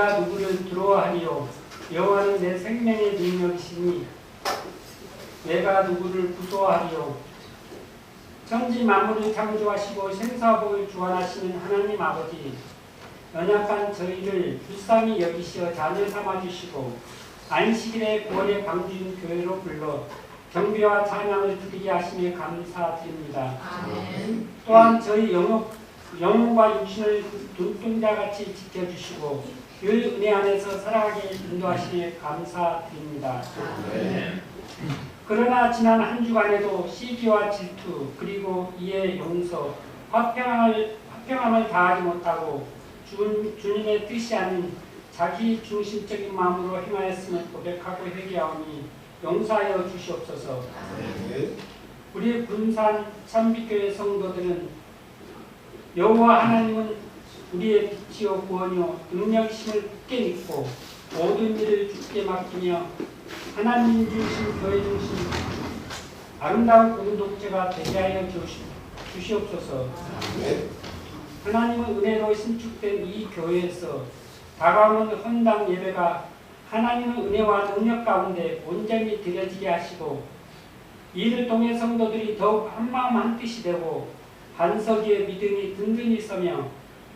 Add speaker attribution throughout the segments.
Speaker 1: 내가 누구를 두려워하리요? 여호와는 내 생명의 능력이시니 내가 누구를 무서워하리요? 천지 만물을 창조하시고 생사복을 주관하시는 하나님 아버지, 연약한 저희를 불쌍히 여기시어 자녀 삼아주시고 안식일에 구원의 방주인 교회로 불러 경배와 찬양을 드리게 하시며 감사드립니다.
Speaker 2: 아멘.
Speaker 1: 또한 저희 영혼과 육신을 눈동자같이 지켜주시고 늘 은혜 안에서 살아가게 인도하시며 감사드립니다.
Speaker 2: 아멘.
Speaker 1: 그러나 지난 한 주간에도 시기와 질투 그리고 이해 용서, 화평함을 다하지 못하고 주님의 뜻이 아닌 자기 중심적인 마음으로 행하였음을 고백하고 회개하오니 용서하여 주시옵소서. 우리 군산 참빛교회 성도들은 여호와 하나님은 우리의 빛이요 구원이요 능력이심을 굳게 믿고 모든 일을 주께 맡기며 하나님 중심 교회 중심 아름다운 공동체가 되게 하여 주시옵소서. 하나님은 은혜로 신축된 이 교회에서 다가오는 헌당 예배가 하나님의 은혜와 능력 가운데 온전히 드려지게 하시고 이를 통해 성도들이 더욱 한마음 한뜻이 되고 반석의 믿음이 든든히 서며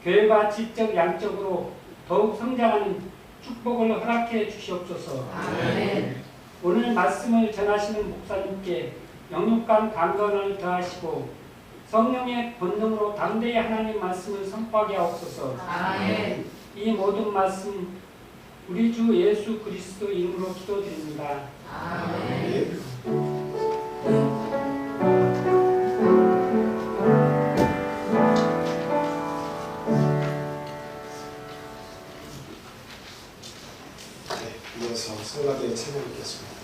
Speaker 1: 교회가 질적 양적으로 더욱 성장하는 축복을 허락해 주시옵소서.
Speaker 2: 아멘.
Speaker 1: 오늘 말씀을 전하시는 목사님께 영육간 강건을 더하시고 성령의 권능으로 담대히 하나님 말씀을 선포하게 하옵소서.
Speaker 2: 아멘.
Speaker 1: 이 모든 말씀 우리 주 예수 그리스도 이름으로 기도드립니다.
Speaker 2: 아멘.
Speaker 3: 이어서 성가대에 참여하겠습니다.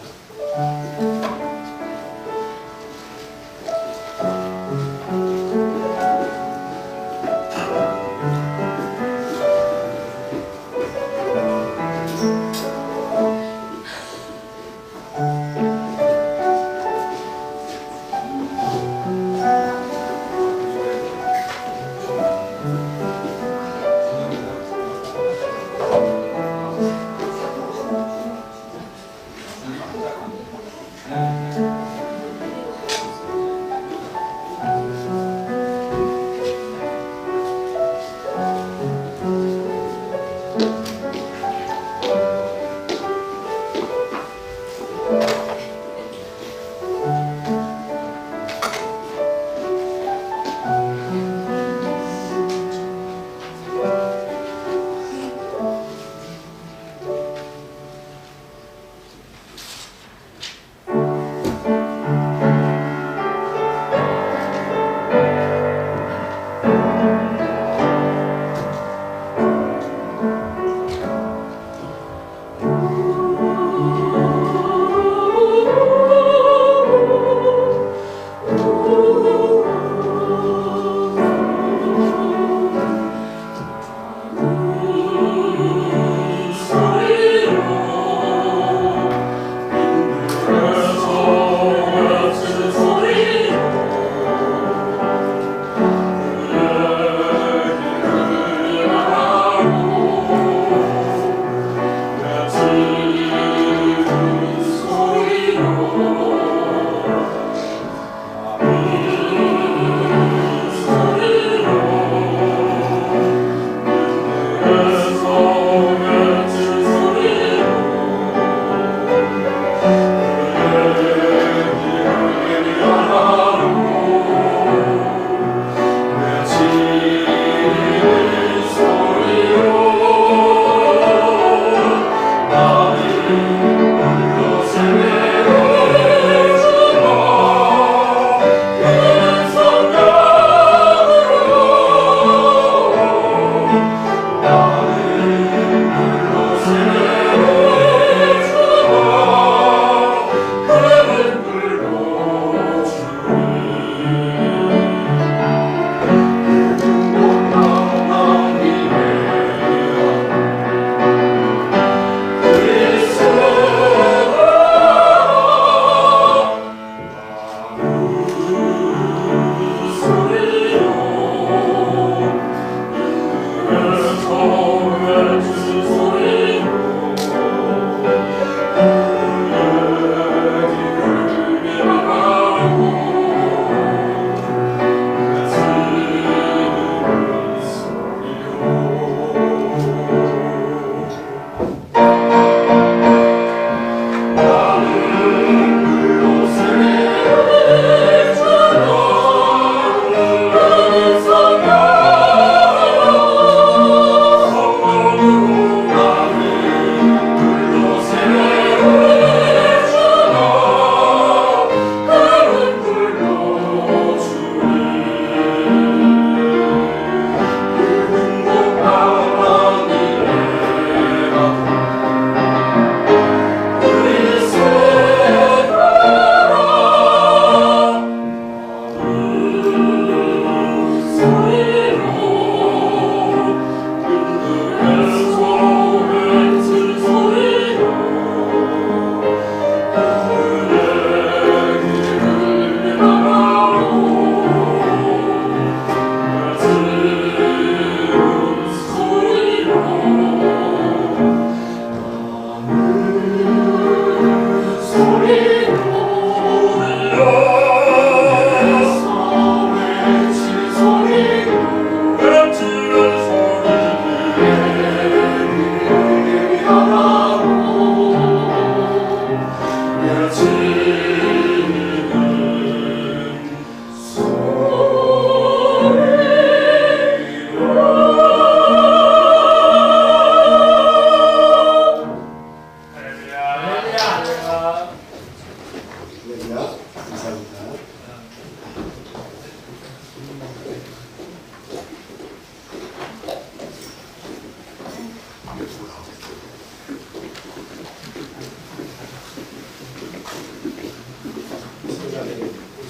Speaker 3: 성가대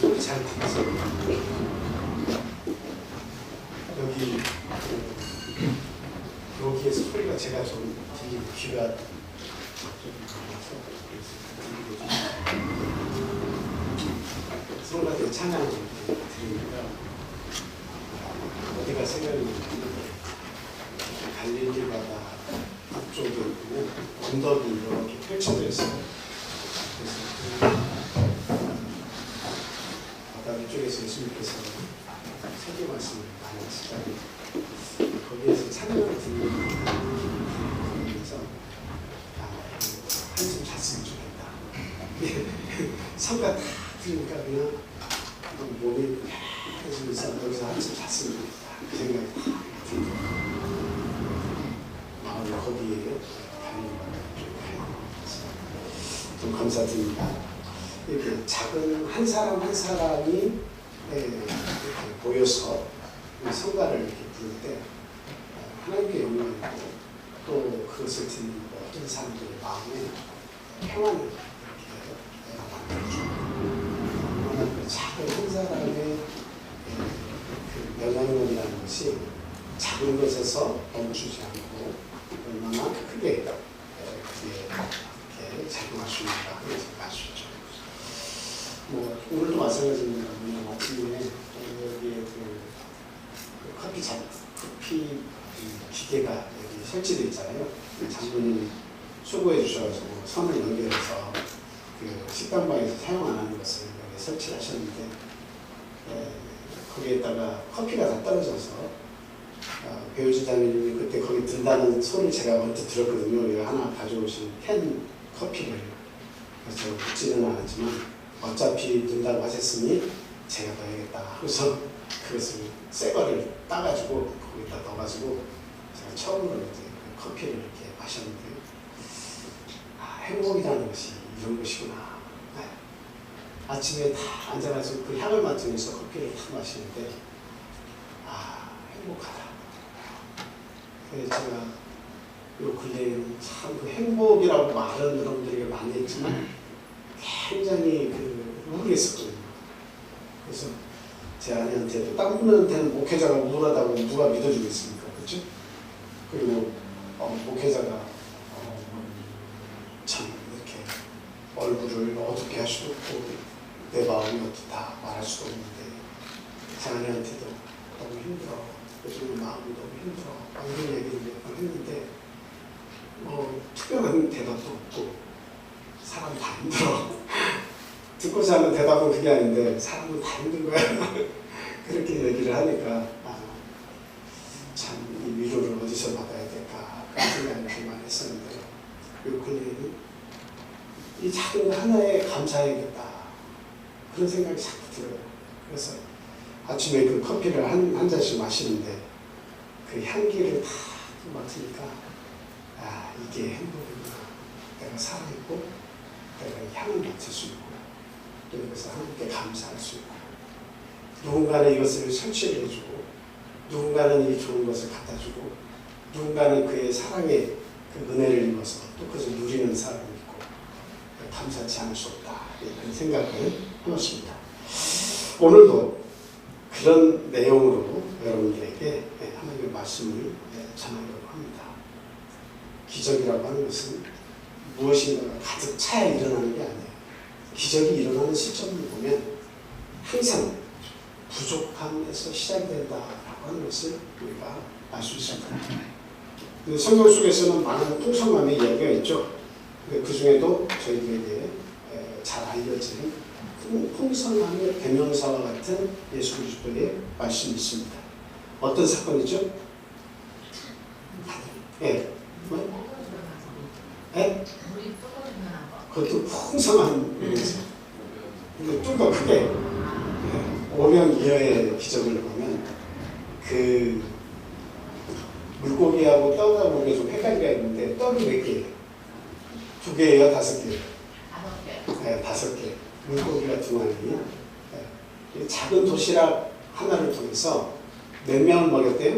Speaker 3: 소리 잘 들으세요. 여기에서 소리가 제가 좀 들리고 귀가 좀 나와서 성가대 찬양을 들으니까 어디가 생각이 나는데 갈릴리 바다 앞쪽에 보면 언덕이 이렇게 펼쳐져 있어요. 그래서 바다 위쪽에서 예수님께서 세계 말씀을 많이 하시잖아요. 거기에서 찬양을 들으면서 한숨 잤으면 좋겠다. 성가 다 들으니까 그냥 몸이 해지면서 여기서 한숨 잤으면 좋겠다. 그 생각이 다 들고 마음이 거기에 좀 감사드립니다. 이렇게 작은 한 사람 한 사람이 이렇게 모여서 성가를 이렇게 부를 때 하나님께 영광이고 또 그것을 듣는 모든 사람들의 마음에 평안을 이렇게 만들어주고 그 작은 한 사람의 그 영향력이라는 것이 작은 것에서 멈추지 않고 얼마나 크게 그게 이렇게 작용할 수 있는가 하는 것을 알 수 있죠. 뭐 오늘도 마찬가지입니다. 오늘 아침에 여기에 그 커피 기계가 여기 설치되어 있잖아요. 장모님이 수고해 주셔서 선을 연결해서 그 식당방에서 사용 안 하는 것을 여기 설치를 하셨는데 거기에다가 커피가 다 떨어져서 배우지장님이 그때 거기 든다는 소리를 제가 언뜻 들었거든요. 여기 하나 가져오신 캔 커피를. 그래서 묻지는 않았지만 어차피 든다고 하셨으니 제가 넣어야겠다. 그래서 그것을 새 거를 따가지고 거기다 넣어가지고 제가 처음으로 이제 그 커피를 이렇게 마셨는데 행복이라는 것이 이런 것이구나. 아침에 다 앉아가지고 그 향을 맡으면서 커피를 탁 마시는데 행복하다. 그래서 제가 요 근래에는 참 그 행복이라고 말은 여러분들에게 많이 했지만 굉장히 그 우울했었거든요. 그래서 제 아내한테도 딴 분한테는 목회자가 우울하다고 누가 믿어주겠습니까? 그렇죠? 그리고 목회자가 참 이렇게 얼굴을 어둡게 할 수도 없고 내 마음이 어떻다 말할 수도 없는데 제 아내한테도 너무 힘들어. 요즘 마음이 너무 힘들어. 이런 얘기를 몇 번 했는데 뭐 특별한 대답도 없고 사람 다 힘들어. 듣고자 하는 대답은 그게 아닌데 사람은 다 힘든 거야. 그렇게 얘기를 하니까 참 이 위로를 어디서 받아야 될까 그런 생각을 좀 많이 했었는데 요 근래에는 이 작은 거 하나에 감사해야겠다 그런 생각이 자꾸 들어요. 그래서 아침에 그 커피를 한 잔씩 마시는데 그 향기를 다 맡으니까 이게 행복이구나. 내가 살아있고 내가 향을 맡을 수 있고 또 이것을 하나님께 감사할 수 있고 누군가는 이것을 설치를 해주고 누군가는 이 좋은 것을 갖다주고 누군가는 그의 사랑의 그 은혜를 입어서 또 그것을 누리는 사람이 있고 감사치 않을 수 없다 이런 생각을 해놓습니다. 오늘도 그런 내용으로 여러분들에게 하나님의 말씀을 전하려고 합니다. 기적이라고 하는 것은 무엇인가가 가득 차야 일어나는 게 아니에요. 기적이 일어나는 시점을 보면 항상 부족함에서 시작이 된다라고 하는 것을 우리가 알 수 있습니다. 성경 속에서는 많은 풍성함의 이야기가 있죠. 그 중에도 저희들에게 잘 알려진 풍성함의 대명사와 같은 예수 그리스도의 말씀이 있습니다. 어떤 사건이죠? 예. 예? 그것도 풍성한 의미에서. 근데 좀 더 크게 오병이어의 기적을 보면 그 물고기하고 떡하고 이게 좀 헷갈리가 있는데 떡이 몇 개예요? 2개예요? 5개? 5개. 네, 5개. 물고기가 2마리. 네. 작은 도시락 하나를 통해서 몇 명을 먹였대요?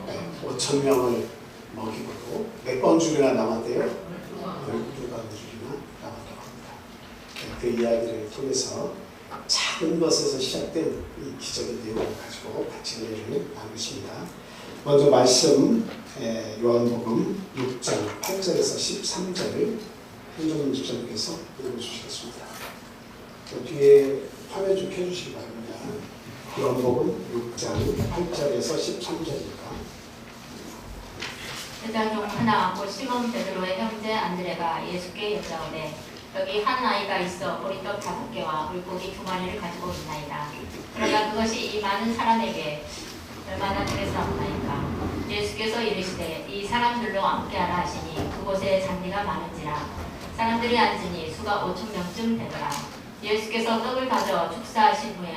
Speaker 3: 네, 5,000명을 먹이고도 몇 광줄이나 남았대요? 12광줄이나 남았다고 합니다. 그 이야기를 통해서 작은 것에서 시작된 이 기적의 내용을 가지고 같이 은혜를 나누겠습니다. 먼저 말씀 요한복음 6장 8절에서 13절을 현정민 집사님께서 읽어주시겠습니다. 뒤에 화면 좀 켜주시기 바랍니다. 요한복음 6장 8절에서 13절입니다.
Speaker 2: 제자 중 하나 곧 시몬 베드로의 형제 안드레가 예수께 여짜오되 여기 한 아이가 있어 보리떡 5개와 물고기 2마리를 가지고 있나이다. 그러나 그것이 이 많은 사람에게 얼마나 되겠사옵나이까. 예수께서 이르시되 이 사람들로 함께하라 하시니 그곳에 잔디가 많은지라 사람들이 앉으니 수가 5,000명쯤 되더라. 예수께서 떡을 가져 축사하신 후에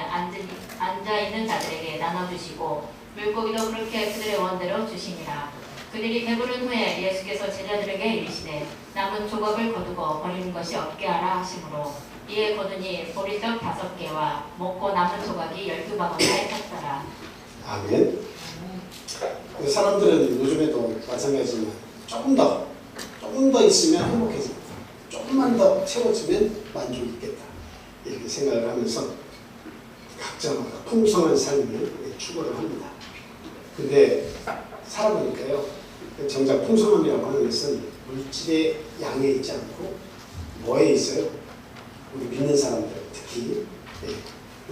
Speaker 2: 앉아있는 자들에게 나눠주시고 물고기도 그렇게 그들의 원대로 주시니라. 그들이 배부른 후에 예수께서 제자들에게 이르시되 남은 조각을 거두고 버리는 것이 없게 하라 하시므로 이에 거두니 보리떡 5개와 먹고 남은 조각이 12바구니에 찼더라.
Speaker 3: 아멘. 사람들은 요즘에도 마찬가지지만 조금 더 있으면 행복해집니다. 조금만 더 채워지면 만족이 있겠다. 이렇게 생각을 하면서 각자마다 풍성한 삶을 추구를 합니다. 근데 살아보니까요, 정작 풍성함이라고 하는 것은 물질의 양에 있지 않고 뭐에 있어요? 우리 믿는 사람들, 특히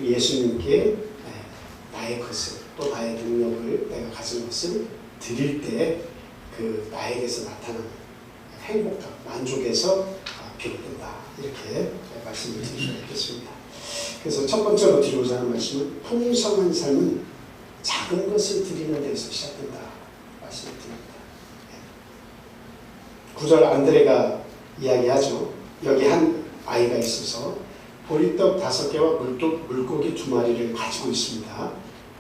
Speaker 3: 예수님께 나의 것을 또 나의 능력을 내가 가진 것을 드릴 때 그 나에게서 나타나는 행복감, 만족에서 비롯된다. 이렇게 말씀을 드릴 수가 있겠습니다. 그래서 첫 번째로 드리고자 하는 말씀은 풍성한 삶은 작은 것을 드리는 데서 시작된다. 말씀을 드립니다. 9절 안드레가 이야기하죠. 여기 한 아이가 있어서 보리떡 5개와 물고기 2마리를 가지고 있습니다.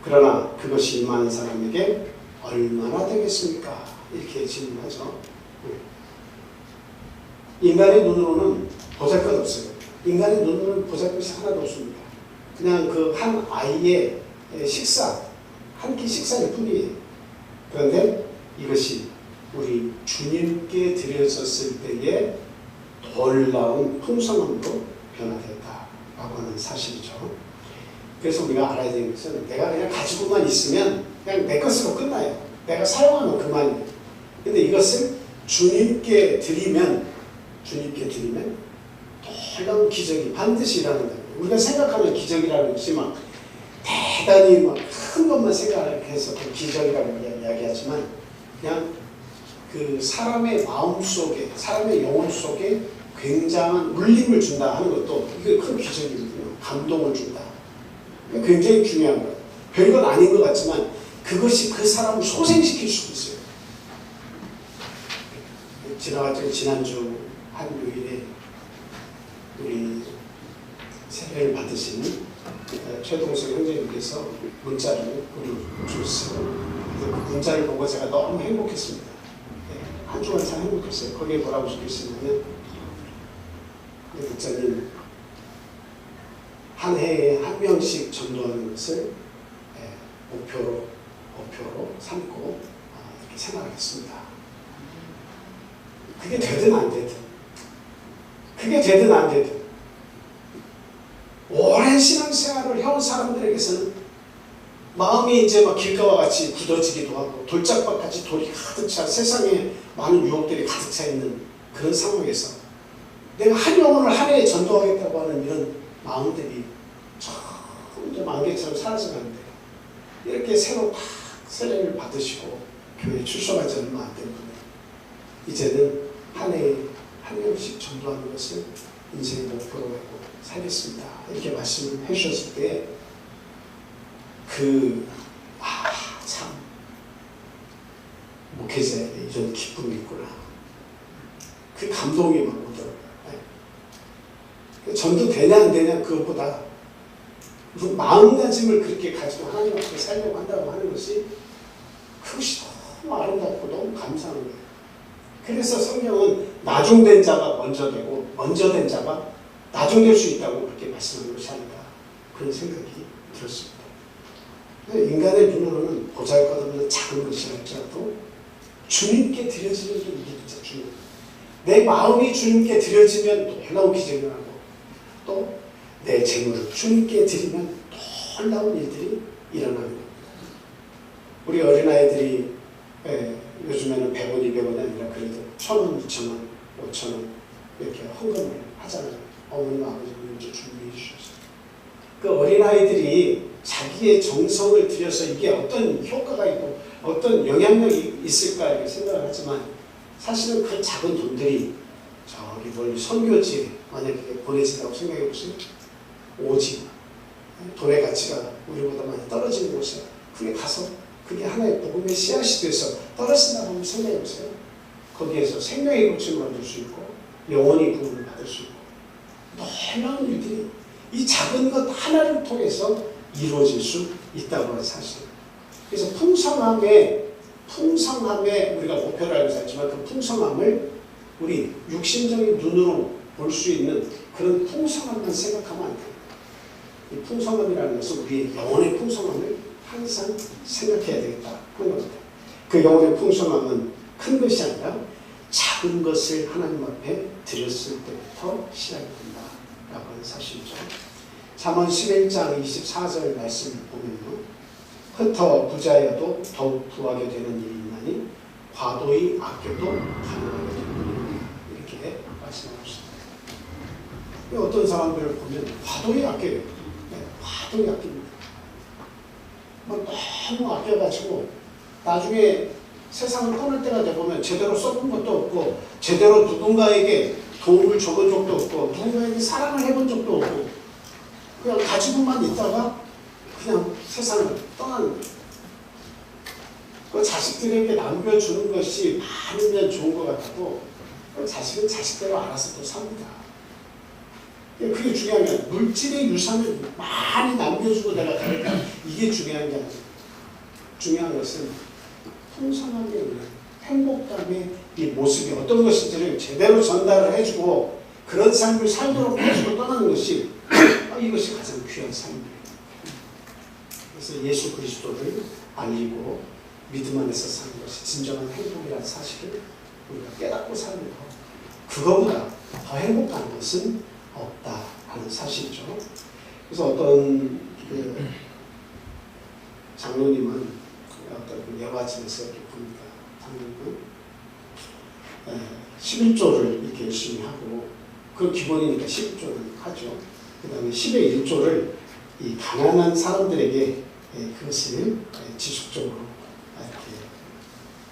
Speaker 3: 그러나 그것이 많은 사람에게 얼마나 되겠습니까? 이렇게 질문하죠. 인간의 눈으로는 보잘것 없어요. 인간의 눈으로는 보잘것이 하나도 없습니다. 그냥 그 한 아이의 식사, 한 끼 식사일 뿐이에요. 그런데 이것이 우리 주님께 드려졌을 때의 놀라운 풍성함으로 변화되었다라고 하는 사실이죠. 그래서 우리가 알아야 되는 것은 내가 그냥 가지고만 있으면 그냥 내 것으로 끝나요. 내가 사용하면 그만이에요. 근데 이것을 주님께 드리면 놀라운 기적이 반드시 일어난다. 우리가 생각하는 기적이라는 것이 막 대단히 막 큰 것만 생각해서 그 기적이라고 이야기하지만 그냥 그 사람의 마음 속에, 사람의 영혼 속에 굉장한 울림을 준다 하는 것도 이게 큰 기적이거든요. 감동을 준다. 굉장히 중요한 거예요. 별건 아닌 것 같지만 그것이 그 사람을 소생시킬 수 있어요. 지난주 한 요일에 우리 세례를 받으신 최동석 형제님께서 문자를 주셨어요. 그래서 그 문자를 보고 제가 너무 행복했습니다. 한 주간 참 행복했어요. 거기에 뭐라고 적혀있냐면 목사님 한 해에 한 명씩 전도하는 것을 목표로 삼고 이렇게 생각하겠습니다. 그게 되든 안 되든 오랜 신앙생활을 해온 사람들에게서는 마음이 이제 막 길가와 같이 굳어지기도 하고 돌짝밭같이 돌이 가득 차 세상에 많은 유혹들이 가득 차 있는 그런 상황에서 내가 한 영혼을 한 해에 전도하겠다고 하는 이런 마음들이 점점 안개처럼 사라져가는데 이렇게 새로 팍 세례를 받으시고 교회에 출석한 지 얼마 안 된 분이 이제는 한 해에 한 명씩 전도하는 것을 인생의 목표로 하고 살겠습니다. 이렇게 말씀을 해주셨을 때 참 목회자에 이런 기쁨이 있구나. 그 감동이 막 오더라고요. 전도 되냐 안 되냐 그것보다 마음가짐을 그렇게 가지고 하나님 앞에 살려고 한다고 하는 것이 그것이 너무 아름답고 너무 감사한 거예요. 그래서 성경은 나중된 자가 먼저 되고 먼저 된 자가 나중될 수 있다고 그렇게 말씀하는 것이 아닌가 그런 생각이 들었습니다. 인간의 눈으로는 보잘것없는 작은 것이랄지라도 주님께 드려지는 게 이게 진짜 중요해요. 내 마음이 주님께 드려지면 놀라운 기적이 일어나고 또 내 재물을 주님께 드리면 놀라운 일들이 일어납니다. 우리 어린아이들이 요즘에는 100원, 200원이 아니라 그래도 1,000원, 2,000원, 5,000원 이렇게 헌금을 하잖아요. 어머님, 아버지는 이제 준비해 주셔서. 그 어린아이들이 자기의 정성을 들여서 이게 어떤 효과가 있고 어떤 영향력이 있을까 이렇게 생각을 하지만 사실은 그 작은 돈들이 저기 멀리 선교지에 만약에 보내진다고 생각해 보세요. 오직 돈의 가치가 우리보다 많이 떨어지는 곳에 그게 가서 그게 하나의 복음의 씨앗이 돼서 떨어진다고 한번 생각해 보세요. 거기에서 생명의 고침을 얻을 수 있고 영원히 구원을 받을 수 있고 놀라운 일들이 이 작은 것 하나를 통해서 이루어질 수 있다고 하는 사실. 그래서 풍성함에 우리가 목표를 알고 살지만 그 풍성함을 우리 육신적인 눈으로 볼 수 있는 그런 풍성함만 생각하면 안 돼요. 이 풍성함이라는 것은 우리의 영혼의 풍성함을 항상 생각해야 되겠다 하는 겁니다. 그 영혼의 풍성함은 큰 것이 아니라 작은 것을 하나님 앞에 드렸을 때부터 시작이 된다라고 하는 사실이죠. 잠언 11장 24절 말씀을 보면요. 흩어 부자여도 더욱 부하게 되는 일이 있나니 과도히 아껴도 가난하게 되는 이렇게 말씀하고 있습니다. 어떤 사람들을 보면 과도히 아껴요. 과도히 아낍니다. 너무 아껴가지고 나중에 세상을 떠날 때가 되보면 제대로 써본 것도 없고 제대로 누군가에게 도움을 줘본 적도 없고 누군가에게 사랑을 해본 적도 없고 그냥 가지고만 있다가 그냥 세상을 떠나는 거예요. 그 자식들에게 남겨주는 것이 많으면 좋은 것 같아도 그 자식은 자식대로 알아서 또 삽니다. 그게 중요한 게 아니라 물질의 유산을 많이 남겨주고 내가 다를까 이게 중요한 게 아니에요. 중요한 것은 풍성함의 행복감의 이 모습이 어떤 것인지를 제대로 전달을 해주고 그런 삶을 살도록 해주고 떠나는 것이 이것이 가장 귀한 삶이에요. 그래서 예수 그리스도를 알리고 믿음 안에서 사는 것이 진정한 행복이라는 사실을 우리가 깨닫고 사는 것, 그거보다 더 행복한 것은 없다 하는 사실이죠. 그래서 어떤 그 장로님은 어떤 예화집에서 이렇게 봅니다. 장로님은 11조를 이렇게 열심히 하고 그 기본이니까 11조를 하죠. 그 다음에 10의 1조를 이 가난한 사람들에게 그것을 지속적으로 이렇게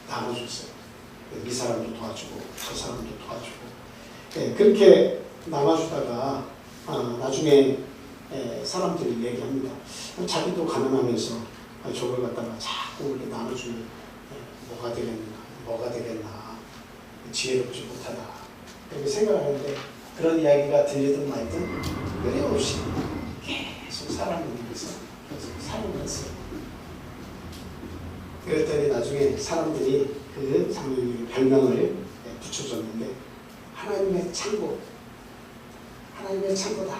Speaker 3: 나눠줬어요. 이 사람도 도와주고 저 사람도 도와주고 그렇게 나눠주다가 나중에 사람들이 얘기합니다. 자기도 가난하면서 저걸 갖다가 자꾸 이렇게 나눠주면 뭐가 되겠나 지혜롭지 못하다 그렇게 생각하는데 그런 이야기가 들리든 말든 끊임없이 계속 사람을 위해서 계속 살면서 그랬더니 나중에 사람들이 그 장로님의 별명을 붙여줬는데 하나님의 창고, 하나님의 창고다.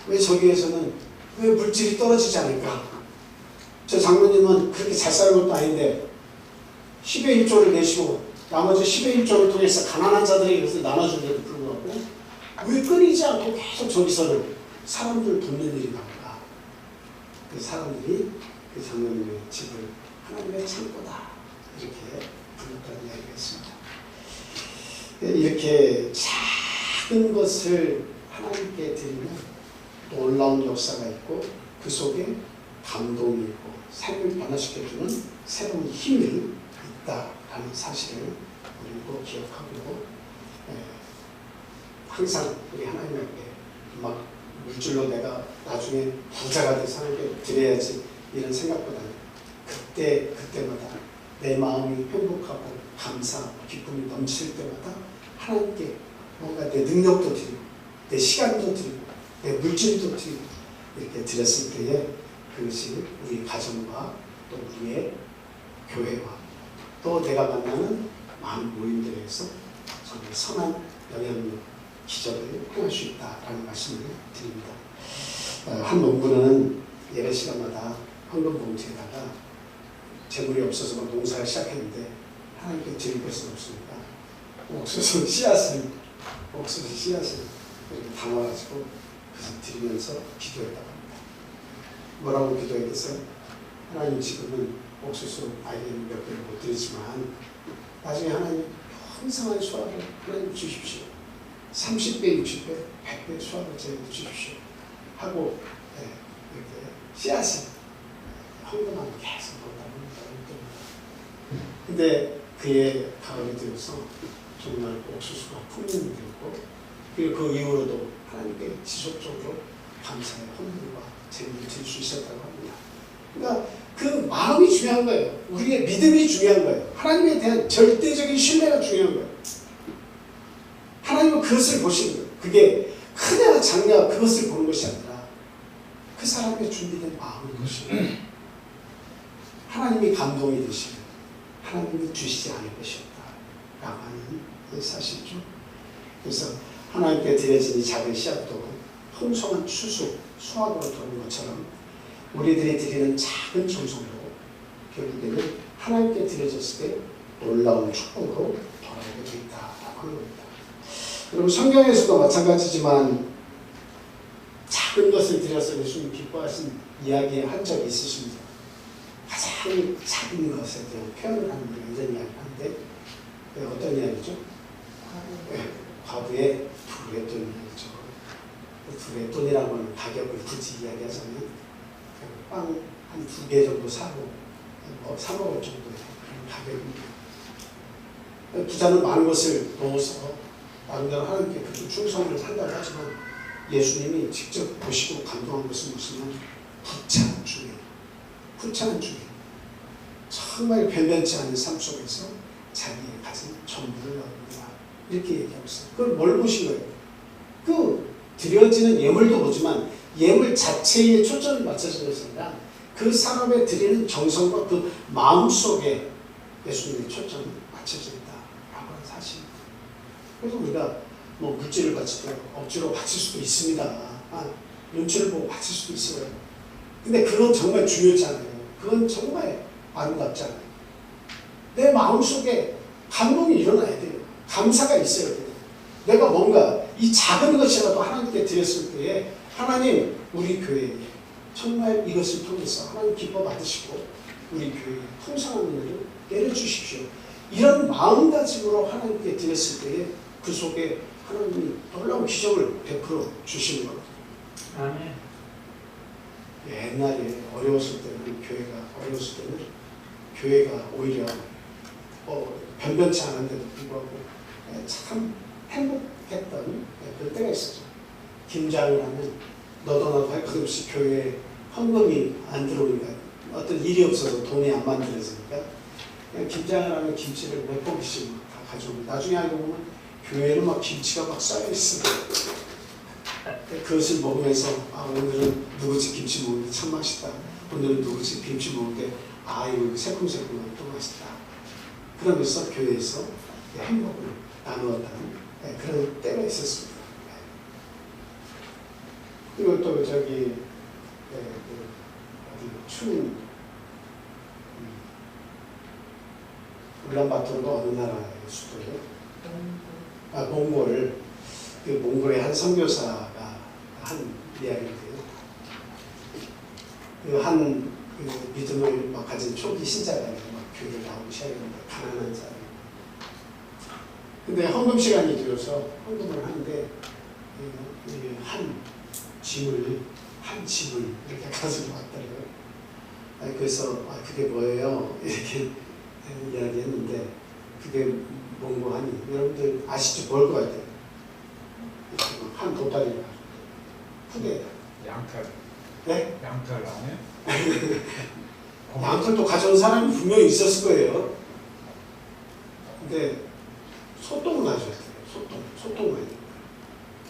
Speaker 3: 왜 저기에서는 왜 물질이 떨어지지 않을까? 저 장로님은 그렇게 잘 사는 것도 아닌데 10의 1조를 내시고 나머지 10의 1조를 통해서 가난한 자들에게 그것을 나눠주는데도 불구하고 왜 끊이지 않고 계속 저기서는 사람들 돕는 일이 나올까? 그 사람들이 그 장로님의 집을 하나님의 창고다 이렇게 불렀다는 이야기가 있습니다. 이렇게 작은 것을 하나님께 드리면 놀라운 역사가 있고 그 속에 감동이 있고 삶을 변화시켜주는 새로운 힘이 있다라는 사실을 우리 꼭 기억하고 항상 우리 하나님 앞에 막 물질로 내가 나중에 부자가 돼서 하나님께 드려야지 이런 생각보다는 그때마다 내 마음이 행복하고 감사하고 기쁨이 넘칠 때마다 하나님께 뭔가 내 능력도 드리고 내 시간도 드리고 내 물질도 드리고 이렇게 드렸을 때에 그것이 우리 가정과 또 우리의 교회와 또 내가 만나는 많은 모임들에서 정말 선한 영향력, 기적을 행할 수 있다라는 말씀을 드립니다. 한 농부는 예배 시간마다 헌금 봉투에다가 재물이 없어서 막 농사를 시작했는데 하나님께 드릴 것은 없으니까 옥수수 씨앗을 이렇게 담아가지고 그것을 드리면서 기도했다고 합니다. 뭐라고 기도했겠어요? 하나님 지금은 옥수수 아이는 몇 개를 못 드리지만 나중에 하나님 풍성한 수확을 하나님 주십시오. 30배, 60배, 100배 수확을 저희한테 주십시오. 하고 이렇게 씨앗을 헌금하면 계속 먹다 보니까 근데 그의 가을이 되어서 정말 옥수수가 풍년이 되었고 그리고 그 이후로도 하나님께 지속적으로 감사의 헌금과 재물을 드릴 수 있었다고 합니다. 그러니까 그 마음이 중요한 거예요. 우리의 믿음이 중요한 거예요. 하나님에 대한 절대적인 신뢰가 중요한 거예요. 하나님은 그것을 보시는 거예요. 그게 크냐 작냐 그것을 보는 것이 아니라 그 사람의 준비된 마음을 보시는 거예요. 하나님이 감동이 되시면 하나님이 주시지 않을 것이었다라고 하는 사실이죠. 그래서 하나님께 드려진 이 작은 씨앗도 풍성한 수확으로 돌아오는 것처럼 우리들이 드리는 작은 정성도 결국에는 하나님께 드려졌을 때 놀라운 축복으로 돌아오게 되어 있다라고 하는 겁니다. 그리고 성경에서도 마찬가지지만 작은 것을 드려서 예수님 기뻐하신 이야기 한 적이 있으십니다. 가장 작은 것에 대한 표현을 하는 게 이런 이야기를 하는데 어떤 이야기죠? 과부의 둘의 돈 이야기죠. 둘의 돈이라고 하는 가격을 굳이 이야기하자면 빵 한 2개 정도 사고 사 먹을 정도의 그런 가격입니다. 부자는 많은 것을 넣어서 나름대로 하나님께 그렇게 충성을 한다고 하지만 예수님이 직접 보시고 감동한 것은 무엇이냐면 부차한 중에 정말 변변치 않은 삶 속에서 자기의 가진 전부를 넣습니다. 이렇게 얘기하고 있어요. 그걸 뭘 보신 거예요? 그 드려지는 예물도 보지만 예물 자체에 초점이 맞춰져 있습니다. 그 사람의 드리는 정성과 그 마음 속에 예수님의 초점이 맞춰져 있다라고 하는 사실입니다. 그래서 우리가 뭐 물질을 바칠 때 억지로 바칠 수도 있습니다. 눈치를 보고 바칠 수도 있어요. 근데 그건 정말 중요하지 않아요. 그건 정말 아름답지 않아요. 내 마음속에 감동이 일어나야 돼요. 감사가 있어야 돼요. 내가 뭔가 이 작은 것이라도 하나님께 드렸을 때에 하나님 우리 교회에 정말 이것을 통해서 하나님 기뻐 받으시고 우리 교회에 풍성한 은혜를 내려주십시오. 이런 마음가짐으로 하나님께 드렸을 때에 그 속에 하나님이 놀라운 기적을 베풀어 주시는 겁니다.
Speaker 1: 아멘.
Speaker 3: 옛날에 어려웠을 때는 교회가 오히려 변변치 않은데도 불구하고 참 행복했던 그런 때가 있었죠. 김장을 하면 너도 나도 할 것 없이 교회에 헌금이 안 들어오니까 어떤 일이 없어서 돈이 안 만들어지니까 그냥 김장을 하면 김치를 몇 포기씩 다 가져오고 나중에 알고 보면 교회는 막 김치가 막 쌓여있어요. 그것을 먹으면서 오늘은 누구 집 김치 먹는 게 참 맛있다. 오늘은 누구 집 김치 먹는 게 이거 새콤새콤하게 또 맛있다. 그러면서 교회에서 행복을 나누었다는 그런 때가 있었습니다. 그리고 또 저기 추운 울란바토르가 어느 나라의 수도예요? 몽골. 그 몽골의 한 선교사가 한 이야기인데요. 그 믿음을 막 가진 초기 신자가 막 교회를 나오기 시작했는데 가난한 사람. 근데 헌금 시간이 되어서 헌금을 하는데 한 짐을 이렇게 가지고 왔더라고요. 그래서 그게 뭐예요? 이렇게 이야기했는데 그게 뭔고 하니 여러분들 아시죠? 뭘 것 같아요? 한 보따리가 후대
Speaker 4: 양털.
Speaker 3: 네?
Speaker 4: 양털 아니에요?
Speaker 3: 양털도 가져온 사람이 분명히 있었을 거예요. 근데 소똥을 가져야 돼요. 소똥을 가져야 돼요.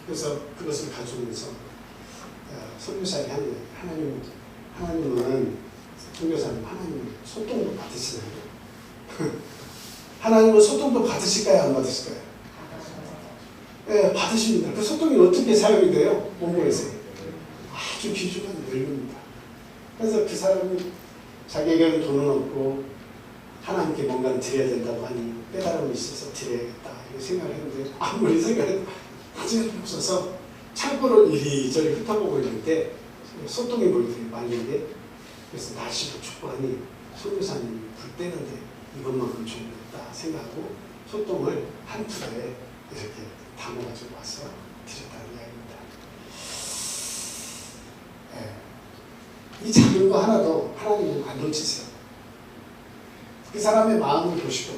Speaker 3: 그래서 그것을 가져오면서 선교사에게 하는 거예요. 하나님은 선교사님 하나님은 소똥도 받으시나요? 하나님은 소똥도 받으실까요? 안 받으실까요? 네, 받으십니다. 그 소똥이 어떻게 사용이 돼요? 몽골에서 아주 귀중한 열매입니다. 그래서 그 사람이 자기에게는 돈은 없고 하나님께 뭔가를 드려야 된다고 하니 깨달음이 있어서 드려야겠다 이렇게 생각을 했는데 아무리 생각해도 하지 없어서 창고를 이리저리 훑어보고 있는데 소똥이 보이더니 말린데 그래서 날씨도 춥고하니 선교사님이 불 때는데 이것만큼 좋은 거 없다 생각하고 소똥을 한 푸대에 이렇게 담아가지고 와서 드렸다는 이야기입니다. 이 작은 거 하나도 하나님은 안 놓치세요. 그 사람의 마음을 보시고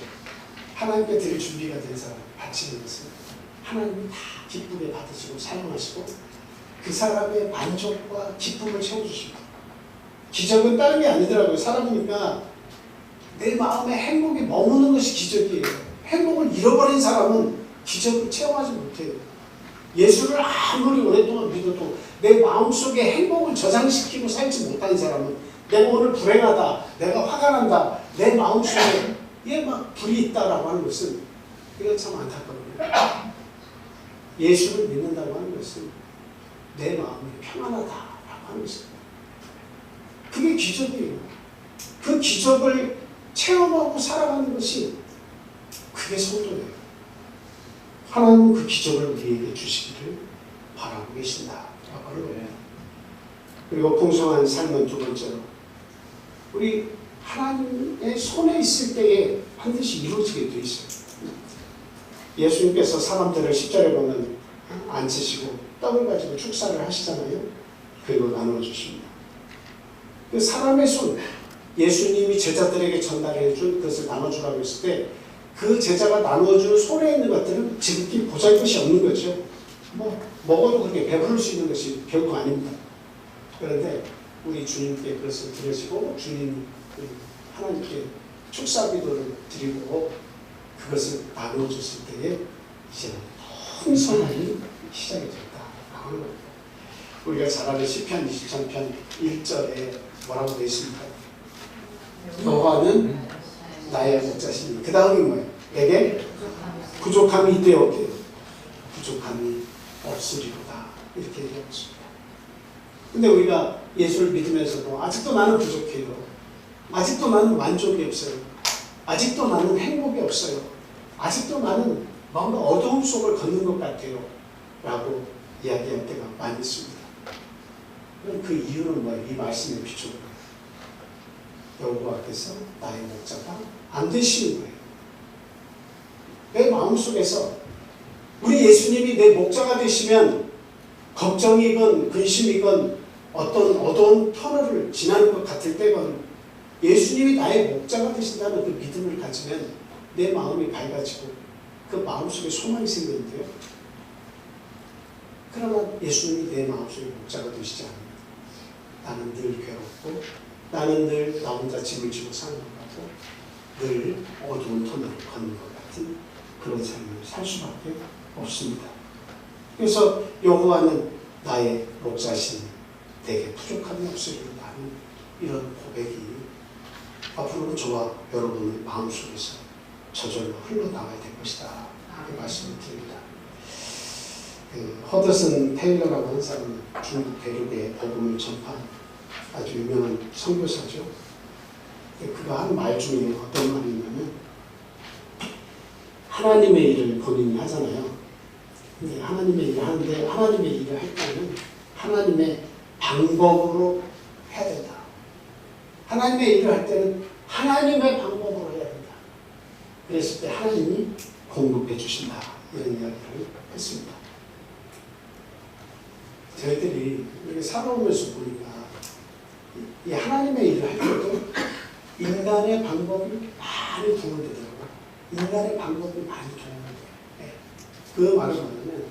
Speaker 3: 하나님께 드릴 준비가 된 사람 바치는 것은 하나님이 다 기쁘게 받으시고 사용하시고 그 사람의 만족과 기쁨을 채워주십니다. 기적은 다른 게 아니더라고요. 살아보니까 내 마음에 행복이 머무는 것이 기적이에요. 행복을 잃어버린 사람은 기적을 체험하지 못해요. 예수를 아무리 오랫동안 믿어도 내 마음속에 행복을 저장시키고 살지 못한 사람은 내가 오늘 불행하다, 내가 화가 난다, 내 마음속에 막 불이 있다라고 하는 것은 이건 참 안타깝거든요. 예수를 믿는다고 하는 것은 내 마음이 평안하다라고 하는 것입니다. 그게 기적이에요. 그 기적을 체험하고 살아가는 것이 그게 성도예요. 하나님은 그 기적을 우리에게 주시기를 바라고 계신다. 그리고 풍성한 삶은 두 번째로 우리 하나님의 손에 있을 때에 반드시 이루어지게 되어 있어요. 예수님께서 사람들을 10절에 보면 앉히시고 떡을 가지고 축사를 하시잖아요. 그리고 나누어 주십니다. 그 사람의 손, 예수님이 제자들에게 전달해 준 그것을 나눠주라고 했을 때 그 제자가 나누어주는 손에 있는 것들은 지극히 보잘것이 없는 거죠. 먹어도 그렇게 배부를 수 있는 것이 별거 아닙니다. 그런데 우리 주님께 그것을 드려지고 주님 하나님께 축사기도를 드리고 그것을 나누어줬을 때에 이제는 풍성함이 시작이 됐다. 우리가 잘 아는 시편 23편 1절에 뭐라고 되어 있습니까? 여호와는 나의 목자시니 그 다음이 뭐예요? 내게 부족함이 있대요. 부족함이 없으리로다 이렇게 얘기하고 있습니다. 근데 우리가 예수를 믿으면서도 아직도 나는 부족해요. 아직도 나는 만족이 없어요. 아직도 나는 행복이 없어요. 아직도 나는 뭔가 어두움 속을 걷는 것 같아요. 라고 이야기할 때가 많이 있습니다. 그럼 그 이유는 뭐예요? 이 말씀에 비추는 거예요. 여호와께서 나의 목자가 안 되시는 거예요. 내 마음속에서 우리 예수님이 내 목자가 되시면 걱정이건 근심이건 어떤 어두운 터널을 지나는 것 같을 때건 예수님이 나의 목자가 되신다는 그 믿음을 가지면 내 마음이 밝아지고 그 마음속에 소망이 생기는데요. 그러나 예수님이 내 마음속에 목자가 되시지 않습니다. 나는 늘 괴롭고 나는 늘 나 혼자 짐을 지고 사는 것 같고 늘 어두운 터널을 걷는 것 같은 그런 삶을 살 수밖에 없습니다. 그래서 여호와는 나의 목자시니 내게 부족함이 없으리로라는 이런 고백이 앞으로는 저와 여러분의 마음속에서 저절로 흘러나와야 될 것이다. 이렇게 말씀을 드립니다. 허드슨 테일러라고 하는 사람은 중국 대륙의 복음을 전파한 아주 유명한 선교사죠. 그가 한 말 중에 어떤 말이 있냐면 하나님의 일을 본인이 하잖아요. 근데 하나님의 일을 하는데 하나님의 일을 할 때는 하나님의 방법으로 해야 된다. 하나님의 일을 할 때는 하나님의 방법으로 해야 된다. 그랬을 때 하나님이 공급해 주신다. 이런 이야기를 했습니다. 저희들이 이렇게 살아오면서 보니까 이 하나님의 일을 할 때도 인간의 방법이 많이 도움되더라고요. 인간의 방법이 많이 도움돼요. 네. 그 말은 뭐냐면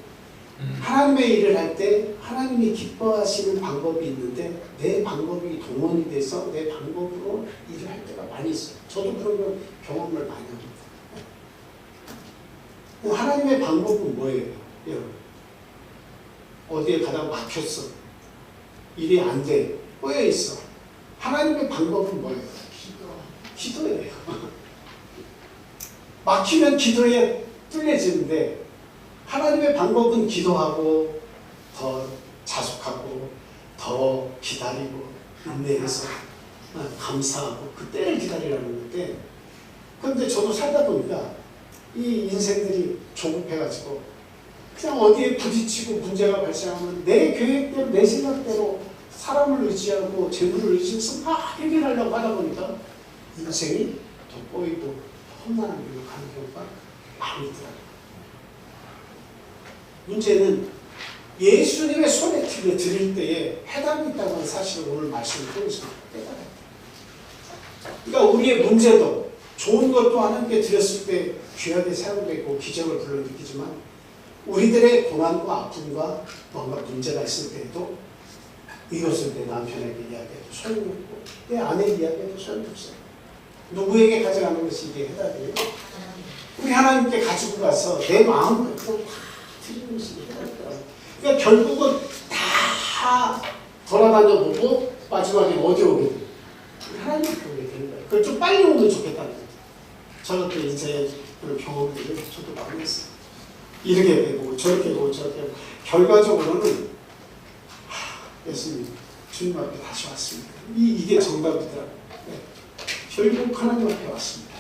Speaker 3: 하나님의 일을 할 때 하나님이 기뻐하시는 방법이 있는데 내 방법이 동원이 돼서 내 방법으로 일을 할 때가 많이 있어요. 저도 그런 걸 경험을 많이 합니다. 네. 하나님의 방법은 뭐예요? 여러분? 어디에 가다가 막혔어. 일이 안 돼. 꼬여 있어. 하나님의 방법은 뭐예요? 기도예요. 막히면 기도에 뚫려지는데 하나님의 방법은 기도하고 더 자숙하고 더 기다리고 인내해서 감사하고 그 때를 기다리라는 건데, 그런데 저도 살다 보니까 이 인생들이 조급해가지고 그냥 어디에 부딪히고 문제가 발생하면 내 계획대로 내 생각대로 사람을 의지하고 재물을 의지해서 막 해결하려고 하다 보니까 인생이 더 꼬이고 험난한 길로 가는 경우가 많이 있더라고요. 문제는 예수님의 손에 드릴 때에 해답이 있다고 하는 사실을 오늘 말씀을 통해서 깨달아야 돼요. 그러니까 우리의 문제도 좋은 것도 하나님께 드렸을 때 귀하게 사용되고 기적을 불러일으키지만 우리들의 고난과 아픔과 뭔가 문제가 있을 때에도 이것을 내 남편에게 이야기해도 소용이 없고 내 아내에게 이야기해도 소용이 없어요. 누구에게 가져가는 것이 이게 해답이에요? 우리 하나님께 가지고 가서 내 마음을 그냥 다 드리는 것이 해답이에요. 그러니까 결국은 다 돌아다녀 보고 마지막에 어디 오게 돼요? 하나님께 오게 되는 거예요. 그걸 좀 빨리 오면 좋겠다는 거예요. 저것도 인생의 그런 경험들을 저도 많이 했어요. 이렇게 되고 저렇게 되고 저렇게 되고 결과적으로는 예수님 주님 앞에 다시 왔습니다. 이게 정답이더라고요. 네. 결국 하나님 앞에 왔습니다.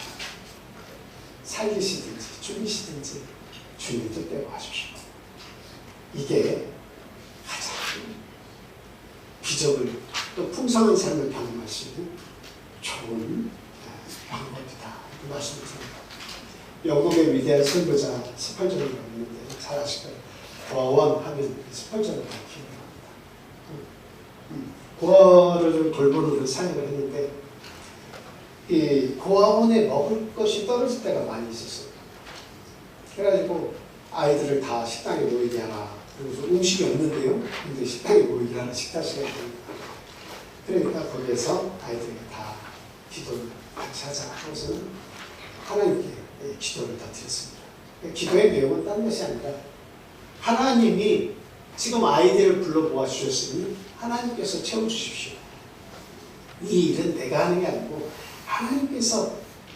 Speaker 3: 살리시든지 죽이시든지 주님 뜻대로 하십시오. 이게 가장 기적을 또 풍성한 삶을 경험할 수 있는 좋은 방법이다. 그 말씀드립니다. 영국의 위대한 선교자 18절을 읽는데 잘 아실 거예요. 고아원 하면 18절을 다 기억합니다. 고아를 돌보는 그 사역을 했는데 이 고아원에 먹을 것이 떨어질 때가 많이 있었어요. 그래가지고 아이들을 다 식당에 모이게 하라. 그래서 음식이 없는데요. 근데 식당에 모이게 하라. 식사시간이 됩니다. 그러니까 거기에서 아이들에게 다 기도를 같이 하자. 그래서는 하나님께 기도를 다 드렸습니다. 기도의 내용은 딴 것이 아니라 하나님이 지금 아이들을 불러 모아 주셨으니 하나님께서 채워주십시오. 이 일은 내가 하는 게 아니고 하나님께서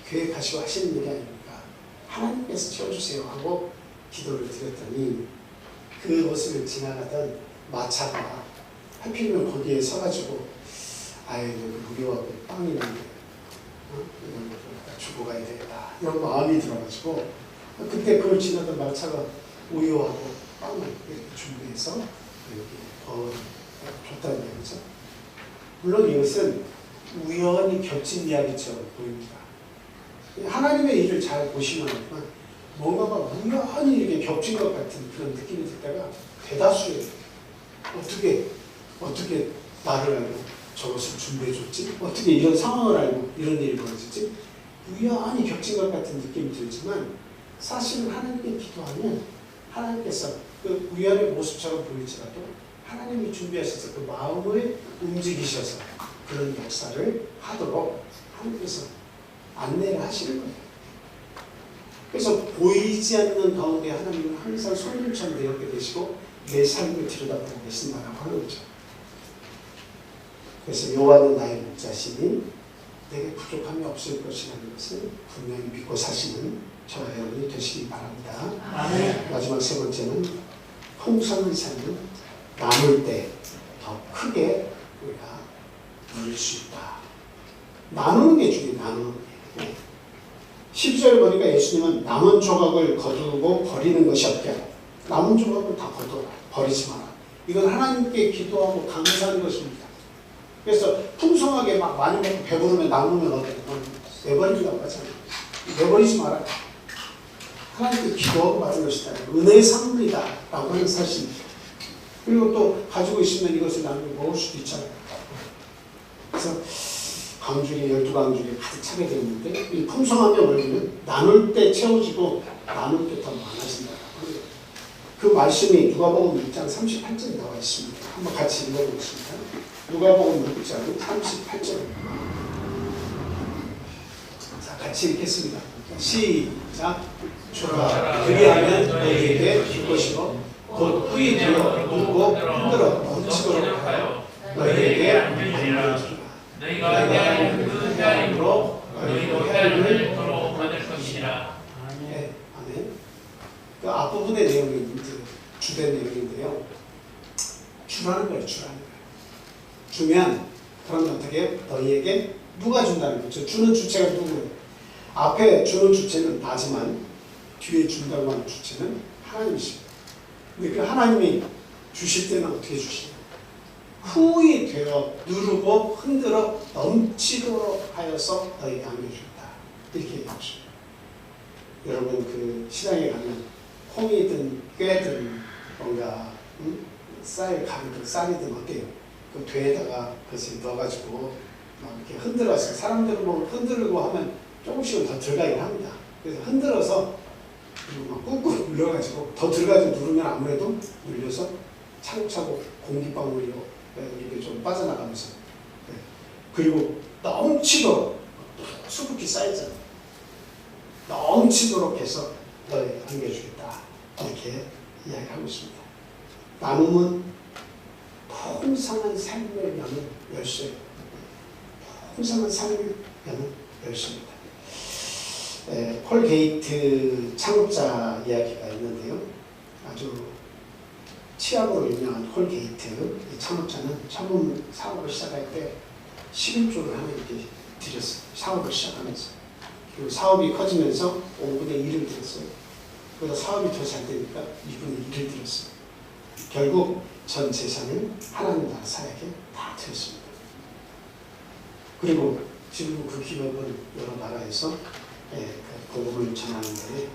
Speaker 3: 계획하시고 하시는 일이 아닙니까? 하나님께서 채워주세요 하고 기도를 드렸더니 그곳을 지나가던 마차가 하필이면 거기에 서가지고 아이고 무료하고 빵이 있는데 이런 거 주고 가야 되겠다 이런 마음이 들어가지고 그때 그걸 지나던 마차가 우유하고 빵을 이렇게 준비해서 이렇게 줬다는 얘기죠. 물론 이것은 우연히 겹친 이야기처럼 보입니다. 하나님의 일을 잘 보시면 알지만 뭔가가 우연히 이렇게 겹친 것 같은 그런 느낌이 들 때가 대다수예요. 어떻게 나를 알고 저것을 준비해줬지? 어떻게 이런 상황을 알고 이런 일이 벌어지지? 우연히 겹친 것 같은 느낌이 들지만 사실은 하나님께 기도하면 하나님께서 그 우연의 모습처럼 보일지라도 하나님이 준비하셔서 그 마음을 움직이셔서 그런 역사를 하도록 하나님께서 안내를 하시는 거예요. 그래서 보이지 않는 가운데 하나님은 항상 손님처럼 내역게 되시고 내 삶을 들여다보고 계신다라고 하는 거죠. 그래서 여호와는 나의 목자시니 내게 부족함이 없을 것이라는 것을 분명히 믿고 사시는 저와 여러분이 되시기 바랍니다. 아멘. 마지막 세 번째는 풍성한 삶은 나눌 때 더 크게 우리가 누릴 수 있다. 나누는 게 중요해요. 나누는 게. 12절에 보니까 예수님은 남은 조각을 거두고 버리는 것이 없게 하라. 남은 조각을 다 거둬라. 버리지 마라. 이건 하나님께 기도하고 감사하는 것입니다. 그래서 풍성하게 막 많이 먹고 배부르면 남으면 어때? 내버리라고 하잖아요. 내버리지 마라. 하나님께 기도하고 받은 것이다. 은혜의 선물이다. 라고 하는 사실입니다. 그리고 또 가지고 있으면 이것을 나중에 먹을 수도 있잖아요. 그래서 강줄이 12강줄이 가득 차게 되었는데 이 풍성함의 원리는 나눌 때 채워지고 나눌 때 더 많아진다. 그 말씀이 누가복음 6장 38절에 나와 있습니다. 한번 같이 읽어보겠습니다. 누가복음 6장 38절. 자, 같이 읽겠습니다. 시작. 주라 그리하면 너희에게 줄 것이고 곧 후이 되어 눕고 흔들어 넘치도록 하여 너희에게 안겨주리라.
Speaker 4: 너희가 헤아린 그 헤아림으로 너희도 헤아림을 도로 받을 것이라.
Speaker 3: 아멘. 아멘. 그 앞부분의 내용이 이제 주된 내용인데요. 주라는 거예요. 주라는 거예요. 주면 그러면 어떻게 해요? 너희에게 누가 준다는 거죠? 주는 주체가 누구예요? 앞에 주는 주체는 나지만 뒤에 준다고 하는 주체는 하나님이십니다. 근데 그 하나님이 주실 때는 어떻게 주시냐? 후히 되어 누르고 흔들어 넘치도록 하여서 너희에게 안겨주겠다. 이렇게 얘기하십니다. 여러분 그 시장에 가면 콩이든 꾀든 뭔가 쌀 가루든 쌀이든 어때요? 그 되에다가 그것을 넣어가지고 막 이렇게 흔들어서 사람들은 뭐 흔들고 하면 조금씩은 더 들어가긴 합니다. 그래서 흔들어서 그리고 막 꾹꾹 눌러가지고 더 들어가지고 누르면 아무래도 눌려서 차곡차곡 공기방울이 이렇게 좀 빠져나가면서 네. 그리고 넘치도록 수북히 쌓였잖아요. 넘치도록 해서 너에게 안겨주겠다. 이렇게 이야기하고 있습니다. 나눔은 풍성한 삶을 여는 열쇠. 풍성한 삶을 여는 열쇠입니다. 폴 게이트 창업자 이야기가 있는데요. 아주 치약으로 유명한 폴 게이트 이 창업자는 처음 사업을 시작할 때 11조를 하나님께 드렸어요. 사업을 시작하면서. 그리고 사업이 커지면서 5분의 1을 드렸어요. 그래서 사업이 더 잘 되니까 2분의 1을 드렸어요. 결국 전 재산을 하나님 나라 사역에 다 드렸습니다. 그리고 지금 그 기업은 여러 나라에서 그 복음을 전하는 데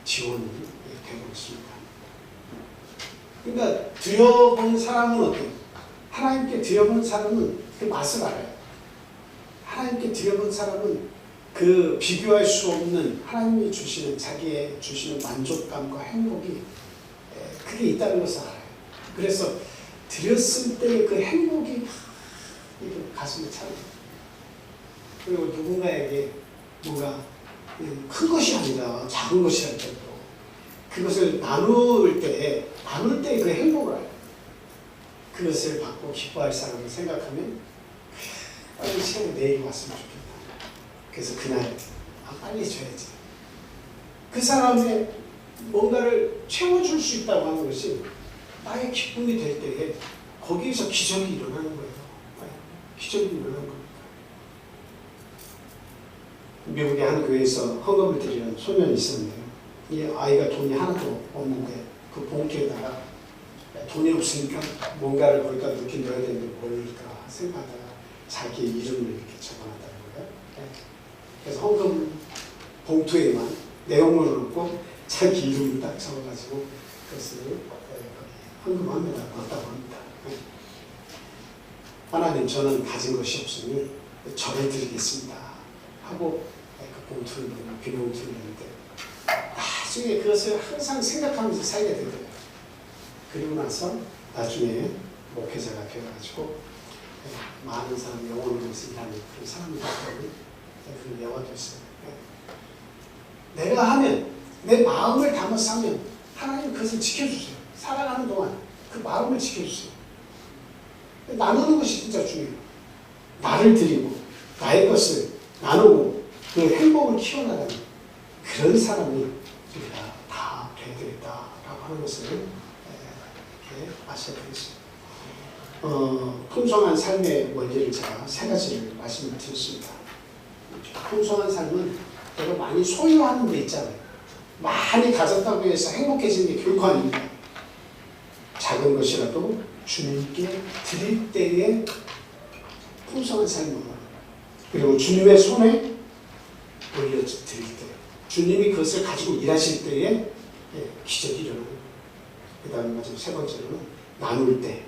Speaker 3: 지원이 되고 있습니다. 그러니까 드려본 사람은 어때요? 하나님께 드려본 사람은 그 맛을 알아요. 하나님께 드려본 사람은 그 비교할 수 없는 하나님이 주시는 자기의 주시는 만족감과 행복이 그게 있다는 것을 알아요. 그래서 드렸을 때의 그 행복이 가슴에 차요. 그리고 누군가에게 뭔가 큰 것이 아니라 작은 것이 할때도 그것을 나눌 때 그 행복을 알아요. 그것을 받고 기뻐할 사람을 생각하면 빨리 시간이 내일 왔으면 좋겠다. 그래서 그날 빨리 줘야지. 그 사람의 뭔가를 채워줄 수 있다고 하는 것이 나의 기쁨이 될 때에 거기에서 기적이 일어나는 거예요. 기적이 일어나는 겁니다. 미국의 한 교회에서 헌금을 드리는 소년이 있었는데요. 이 아이가 돈이 하나도 없는데 그 봉투에다가 돈이 없으니까 뭔가를 거기다 넣기 넣어야 되는데 뭘까 생각하다가 자기의 이름을 이렇게 적어놨다는 거예요. 그래서 헌금 봉투에만 내용물을 넣고 자기 이름을 딱 적어가지고 그것을 헌금함에다 넣었다고 합니다. 하나님, 저는 가진 것이 없으니 절을 드리겠습니다 하고 그 봉투를 넣고 비봉투를 넣는데 나중에 그것을 항상 생각하면서 살게 되더라고요. 그리고 나서 나중에 목회자가 되어가지고 많은 사람 영혼을 위해서 일하는 그런 사람이 되었다고 그런 예화도 있어요. 내가 하면 내 마음을 담아서 하면 하나님 그것을 지켜주세요. 살아가는 동안 그 마음을 지켜주세요. 나누는 것이 진짜 중요해요. 나를 드리고 나의 것을 나누고 그 행복을 키워나가는 그런 사람이 우리가 다 되어야 되겠다라고 하는 것을 이렇게 아셔야 되겠습니다. 풍성한 삶의 원리를 제가 세 가지를 말씀을 드렸습니다. 풍성한 삶은 내가 많이 소유하는 데 있잖아요. 많이 가졌다고 해서 행복해지는 게 결코 아닙니다. 작은 것이라도 주님께 드릴 때에 풍성한 삶을 그리고 주님의 손에 올려드릴 때 주님이 그것을 가지고 일하실 때에 기적이 일어나는 거예요. 그 다음에 마지막 세 번째로는 나눌 때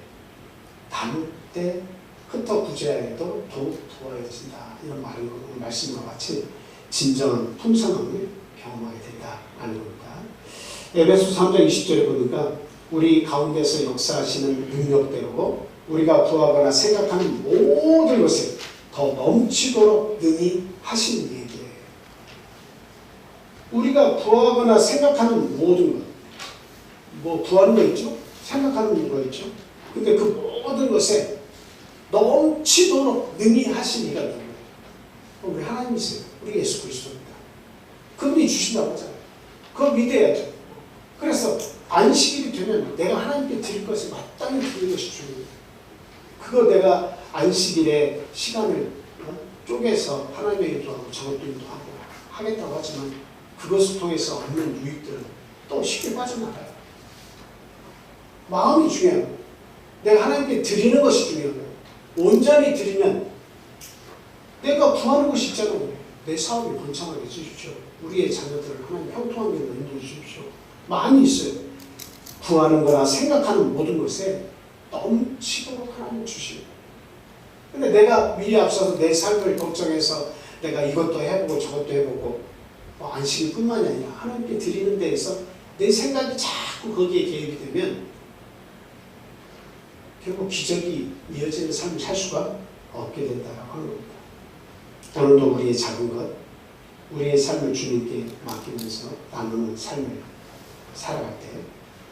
Speaker 3: 흩어 부재하여도 더욱 도와야진다. 이런 말씀과 같이 진정한 풍성함을 경험하게 된다라는 겁니다. 에베소 3장 20절에 보니까 우리 가운데서 역사하시는 능력대로 우리가 구하거나 생각하는 모든 것을 더 넘치도록 능히 하시는 얘기예요. 우리가 구하거나 생각하는 모든 것, 뭐 구하는 거 있죠? 생각하는 거 있죠? 근데 그 모든 것에 넘치도록 능히 하신 이가 누구예요? 우리 하나님이세요. 우리 예수 그리스도입니다. 그분이 주신다고 하잖아요. 그걸 믿어야죠. 그래서 안식일이 되면 내가 하나님께 드릴 것을 마땅히 드리는 것이 중요해요. 그거 내가 안식일에 시간을 쪼개서 하나님의 일도 하고 저것도 일도 하고 하겠다고 하지만 그것을 통해서 얻는 유익들은 또 쉽게 빠져나가요. 마음이 중요한 거예요. 내가 하나님께 드리는 것이 중요한 거예요. 온전히 드리면 내가 구하는 것이 있잖아요. 내 사업이 번창하게 해주십시오. 우리의 자녀들을 하나님 형통하게 인도해 주십시오. 많이 있어요. 구하는 거나 생각하는 모든 것에 넘치도록 하나님 주시고, 근데 내가 미리 앞서서 내 삶을 걱정해서 내가 이것도 해보고 저것도 해보고 안식일뿐만이 아니라 하나님께 드리는 데에서 내 생각이 자꾸 거기에 개입이 되면 결국 기적이 이어지는 삶을 살 수가 없게 된다고 하는 겁니다. 오늘도 우리의 작은 것, 우리의 삶을 주님께 맡기면서 나누는 삶을 살아갈 때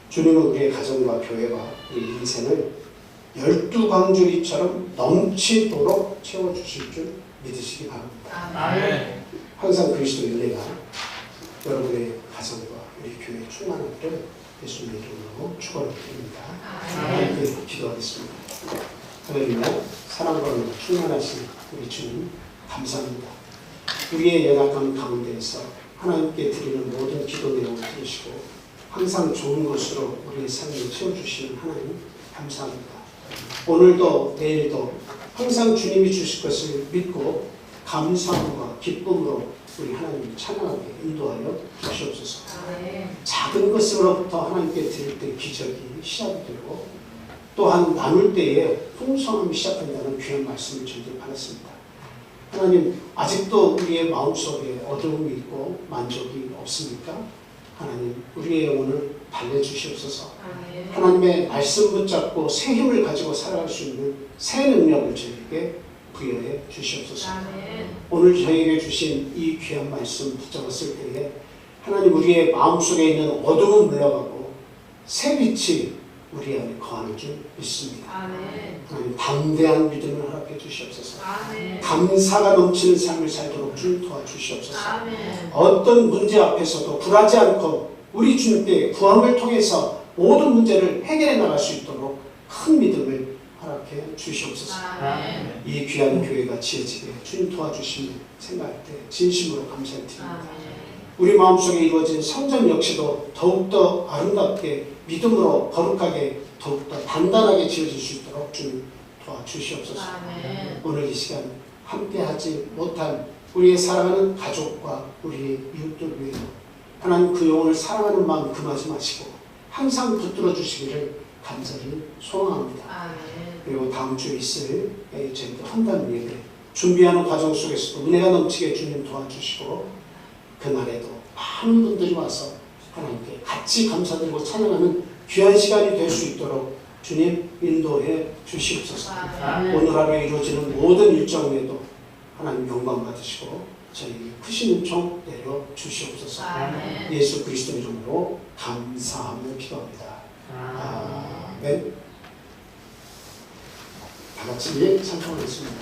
Speaker 3: 주님은 우리의 가정과 교회와 우리 인생을 12광주리처럼 넘치도록 채워주실 줄 믿으시기 바랍니다.
Speaker 4: 아멘.
Speaker 3: 항상 그리스도의 은혜가 여러분의 가정과 우리 교회에 충만하기를 예수님의 이름으로 축원드립니다. 함께 기도하겠습니다. 하나님의 사랑과 은혜가 충만하신 우리 주님 감사합니다. 우리의 연약함 가운데에서 하나님께 드리는 모든 기도 내용을 들으시고 항상 좋은 것으로 우리의 삶을 채워주시는 하나님 감사합니다. 오늘도 내일도 항상 주님이 주실 것을 믿고 감사함과 기쁨으로 우리 하나님을 찬양하게 인도하여 주시옵소서. 작은 것으로부터 하나님께 드릴 때 기적이 시작이 되고 또한 나눌 때에 풍성함이 시작된다는 귀한 말씀을 저희들 받았습니다. 하나님, 아직도 우리의 마음속에 어두움이 있고 만족이 없습니까? 하나님, 우리의 영혼을 달래주시옵소서. 하나님의 말씀 붙잡고 새 힘을 가지고 살아갈 수 있는 새 능력을 저희에게 부여해 주시옵소서. 오늘 저희에게 주신 이 귀한 말씀 붙잡았을 때에 하나님, 우리의 마음속에 있는 어둠은 물러가고 새 빛이 우리 안에 거하는 줄 믿습니다. 하나님, 담대한 믿음을 허락해 주시옵소서. 감사가 넘치는 삶을 살도록 주 도와주시옵소서. 어떤 문제 앞에서도 굴하지 않고 우리 주님께 구함을 통해서 모든 문제를 해결해 나갈 수 있도록 큰 믿음을 허락해 주시옵소서. 이 귀한 교회가 지어지게 주님 도와주심을 생각할 때 진심으로 감사를 드립니다. 우리 마음속에 이루어진 성전 역시도 더욱더 아름답게 믿음으로 거룩하게 더욱더 단단하게 지어질 수 있도록 주님 도와주시옵소서. 오늘 이 시간 함께하지 못한 우리의 사랑하는 가족과 우리의 이웃들 위해서 하나님 그 영혼을 사랑하는 마음 금하지 마시고 항상 붙들어 주시기를 간절히 소망합니다. 그리고 다음 주에 있을 저희들 헌단 예배 준비하는 과정 속에서도 은혜가 넘치게 주님 도와주시고 그날에도 많은 분들이 와서 하나님께 같이 감사드리고 찬양하는 귀한 시간이 될 수 있도록 주님 인도해 주시옵소서. 오늘 하루에 이루어지는 모든 일정 외에도 하나님 영광 받으시고 저희 크신 은총 내려 주시옵소서. 예수 그리스도 이름으로 감사하며 기도합니다. 아멘. 다 같이 찬송하겠습니다.